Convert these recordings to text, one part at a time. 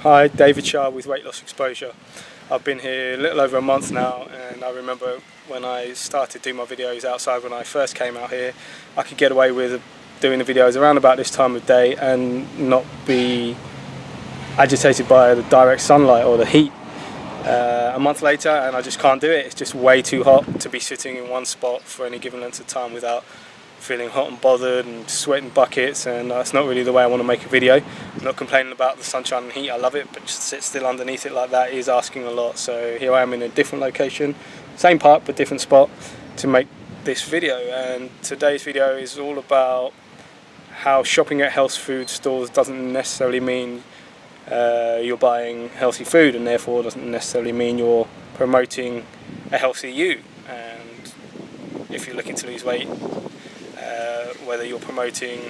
Hi, David Shah with Weight Loss Exposure. I've been here a little over a month now, and I remember when I started doing my videos outside when I first came out here, I could get away with doing the videos around about this time of day and not be agitated by the direct sunlight or the heat. A month later and I just can't do it. It's just way too hot to be sitting in one spot for any given length of time without feeling hot and bothered and sweating buckets, and that's not really the way I want to make a video. I'm not complaining about the sunshine and heat, I love it, but just sit still underneath it like that is asking a lot. So here I am in a different location, same park but different spot, to make this video. And today's video is all about how shopping at health food stores doesn't necessarily mean you're buying healthy food, and therefore doesn't necessarily mean you're promoting a healthy you. And if you're looking to lose weight, whether you're promoting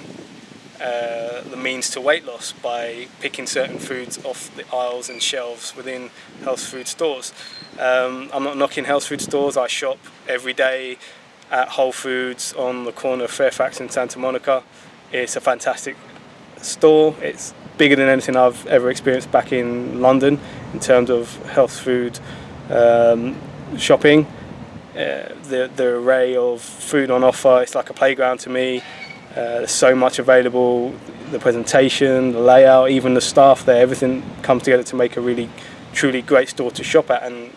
the means to weight loss by picking certain foods off the aisles and shelves within health food stores. I'm not knocking health food stores. I shop every day at Whole Foods on the corner of Fairfax and Santa Monica. It's a fantastic store. It's bigger than anything I've ever experienced back in London in terms of health food shopping. The array of food on offer, it's like a playground to me. There's so much available, the presentation, the layout, even the staff there, everything comes together to make a really truly great store to shop at. And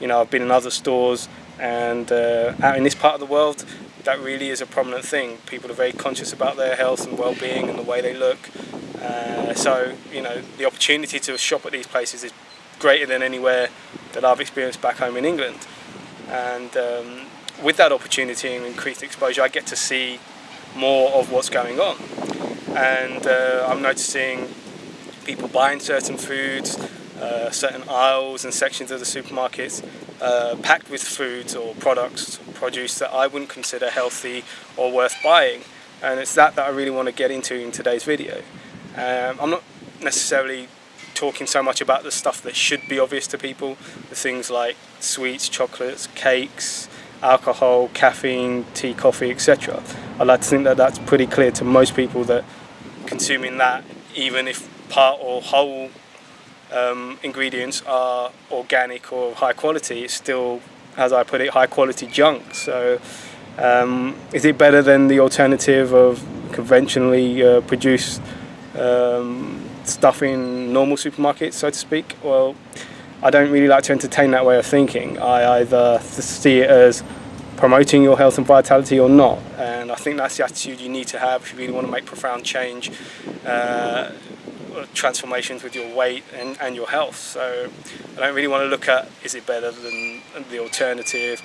you know, I've been in other stores, and out in this part of the world that really is a prominent thing. People are very conscious about their health and well-being and the way they look, so you know, the opportunity to shop at these places is greater than anywhere that I've experienced back home in England. And with that opportunity and increased exposure, I get to see more of what's going on. And I'm noticing people buying certain foods, certain aisles and sections of the supermarkets packed with foods or products, produce that I wouldn't consider healthy or worth buying. And it's that I really want to get into in today's video. I'm not necessarily talking so much about the stuff that should be obvious to people, the things like sweets, chocolates, cakes, alcohol, caffeine, tea, coffee, etc. I like to think that that's pretty clear to most people, that consuming that, even if part or whole ingredients are organic or high quality, it's still, as I put it, high quality junk. So is it better than the alternative of conventionally produced stuff in normal supermarkets, so to speak? Well, I don't really like to entertain that way of thinking. I either see it as promoting your health and vitality or not, and I think that's the attitude you need to have if you really want to make profound change, transformations with your weight and your health. So I don't really want to look at, is it better than the alternative?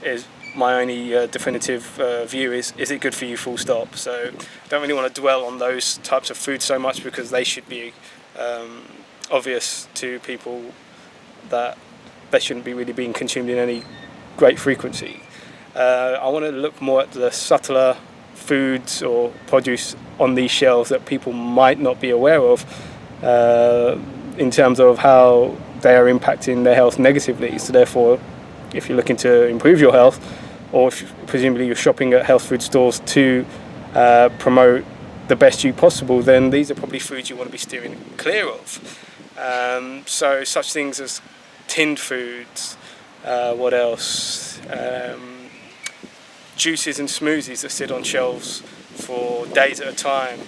Is my only definitive view is it good for you, full stop. So I don't really want to dwell on those types of foods so much, because they should be obvious to people that they shouldn't be really being consumed in any great frequency. I want to look more at the subtler foods or produce on these shelves that people might not be aware of, in terms of how they are impacting their health negatively. So therefore, if you're looking to improve your health, or if presumably you're shopping at health food stores to promote the best you possible, then these are probably foods you want to be steering clear of. So such things as tinned foods, what else? Juices and smoothies that sit on shelves for days at a time.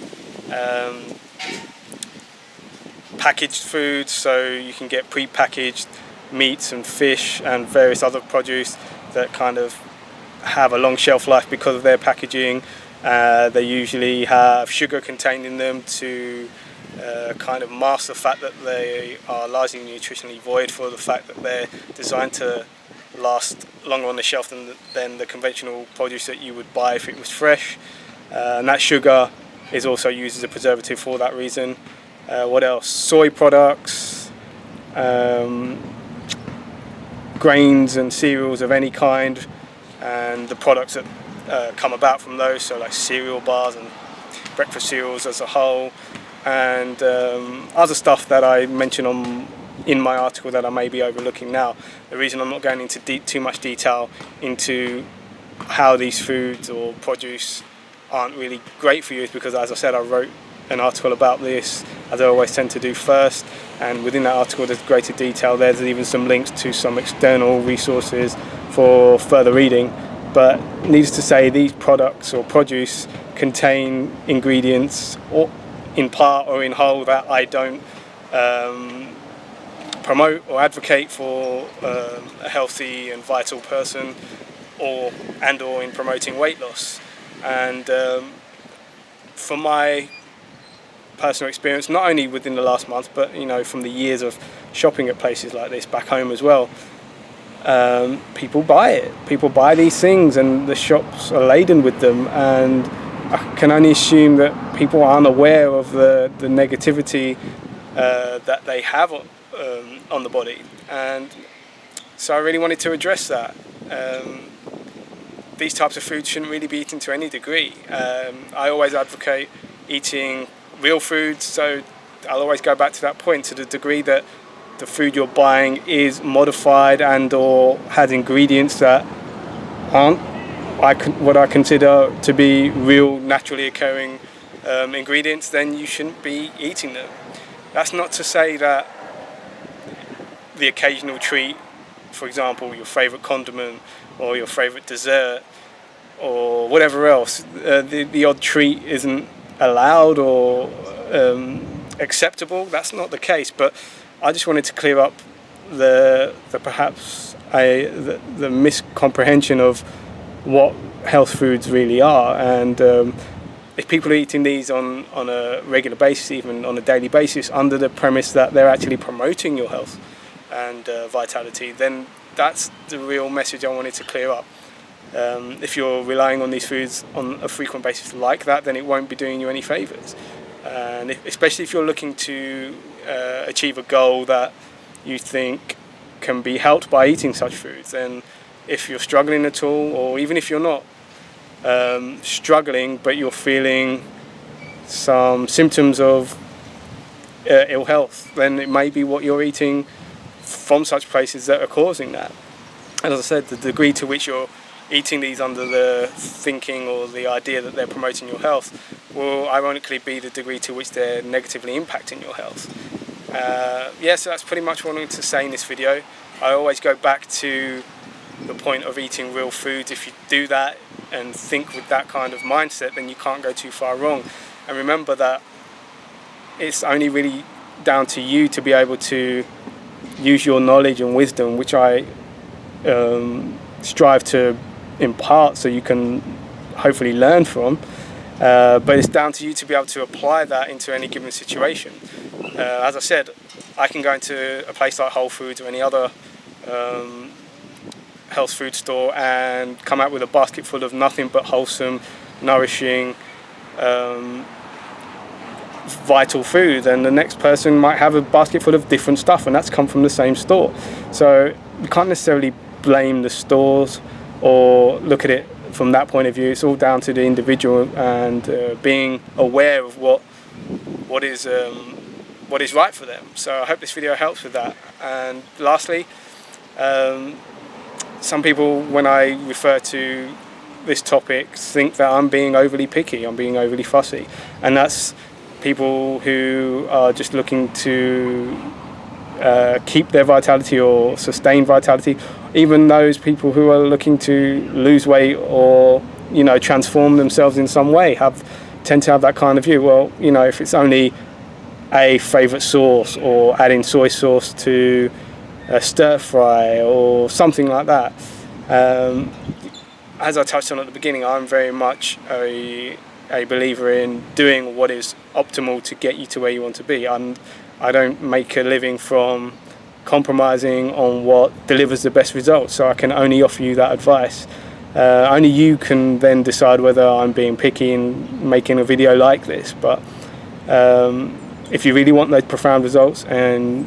Packaged foods, so you can get pre-packaged meats and fish and various other produce that kind of have a long shelf life because of their packaging. They usually have sugar contained in them to kind of mask the fact that they are largely nutritionally void, for the fact that they're designed to last longer on the shelf than the conventional produce that you would buy if it was fresh. And that sugar is also used as a preservative for that reason. What else? Soy products, grains and cereals of any kind, and the products that come about from those, so like cereal bars and breakfast cereals as a whole, and other stuff that I mention in my article that I may be overlooking now. The reason I'm not going into too much detail into how these foods or produce aren't really great for you is because, as I said, I wrote an article about this as I always tend to do first. And within that article, there's greater detail. There's even some links to some external resources for further reading. But needless to say, these products or produce contain ingredients, or in part or in whole, that I don't promote or advocate for a healthy and vital person, or in promoting weight loss. And from my personal experience, not only within the last month, but from the years of shopping at places like this back home as well, people buy it. People buy these things, and the shops are laden with them. And I can only assume that people are unaware of the negativity that they have on the body. And so I really wanted to address that. These types of foods shouldn't really be eaten to any degree. I always advocate eating real foods, so I'll always go back to that point, to the degree that the food you're buying is modified and or has ingredients that aren't what I consider to be real, naturally occurring ingredients, then you shouldn't be eating them. That's not to say that the occasional treat, for example, your favourite condiment or your favourite dessert or whatever else, the odd treat isn't allowed or acceptable. That's not the case. But I just wanted to clear up the miscomprehension of what health foods really are. And if people are eating these on a regular basis, even on a daily basis, under the premise that they're actually promoting your health and vitality, then that's the real message I wanted to clear up. If you're relying on these foods on a frequent basis like that, then it won't be doing you any favours. And especially if you're looking to achieve a goal that you think can be helped by eating such foods, then if you're struggling at all, or even if you're not struggling but you're feeling some symptoms of ill health, then it may be what you're eating from such places that are causing that. And as I said, the degree to which you're eating these under the thinking or the idea that they're promoting your health will ironically be the degree to which they're negatively impacting your health. So that's pretty much what I wanted to say in this video. I always go back to the point of eating real foods. If you do that and think with that kind of mindset, then you can't go too far wrong. And remember that it's only really down to you to be able to use your knowledge and wisdom, which I strive to impart so you can hopefully learn from, but it's down to you to be able to apply that into any given situation. As I said, I can go into a place like Whole Foods or any other health food store and come out with a basket full of nothing but wholesome, nourishing, vital food, and the next person might have a basket full of different stuff, and that's come from the same store. So you can't necessarily blame the stores or look at it from that point of view. It's all down to the individual and being aware of what is right for them. So I hope this video helps with that. And lastly, some people, when I refer to this topic, think that I'm being overly picky, I'm being overly fussy, and that's people who are just looking to keep their vitality or sustain vitality. Even those people who are looking to lose weight or transform themselves in some way tend to have that kind of view. Well, if it's only a favourite sauce or adding soy sauce to a stir fry or something like that, as I touched on at the beginning, I'm very much a believer in doing what is optimal to get you to where you want to be. I don't make a living from compromising on what delivers the best results, so I can only offer you that advice. Only you can then decide whether I'm being picky in making a video like this, but if you really want those profound results and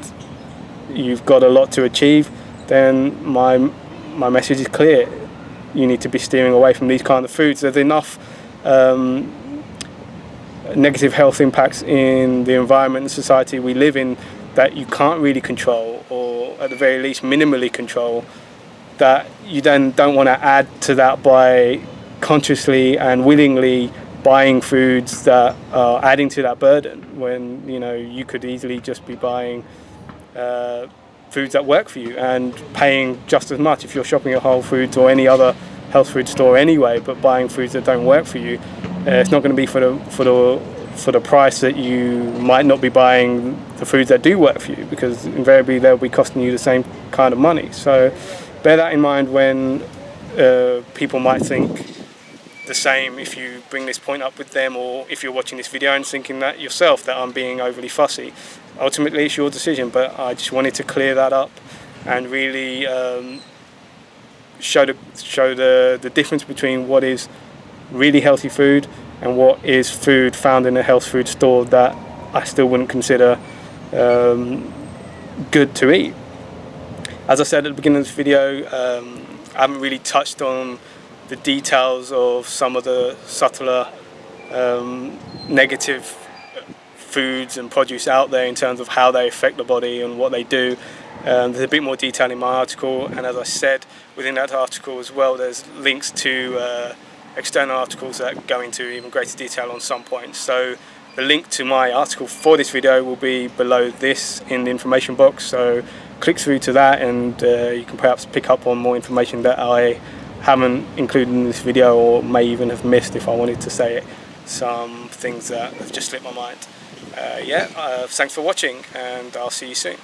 you've got a lot to achieve, then my message is clear. You need to be steering away from these kind of foods. There's enough negative health impacts in the environment and society we live in that you can't really control, or at the very least minimally control, that you then don't want to add to that by consciously and willingly buying foods that are adding to that burden, when you could easily just be buying foods that work for you and paying just as much if you're shopping at Whole Foods or any other health food store anyway, but buying foods that don't work for you. It's not going to be for the price that you might not be buying the foods that do work for you, because invariably they'll be costing you the same kind of money. So bear that in mind when people might think the same if you bring this point up with them, or if you're watching this video and thinking that yourself, that I'm being overly fussy. Ultimately it's your decision, but I just wanted to clear that up and really show the difference between what is really healthy food and what is food found in a health food store that I still wouldn't consider good to eat. As I said at the beginning of this video, I haven't really touched on the details of some of the subtler negative foods and produce out there in terms of how they affect the body and what they do. There's a bit more detail in my article, and as I said, within that article as well, there's links to external articles that go into even greater detail on some points. So the link to my article for this video will be below this in the information box, so click through to that and you can perhaps pick up on more information that I haven't included in this video, or may even have missed if I wanted to say it. Some things that have just slipped my mind. Thanks for watching, and I'll see you soon.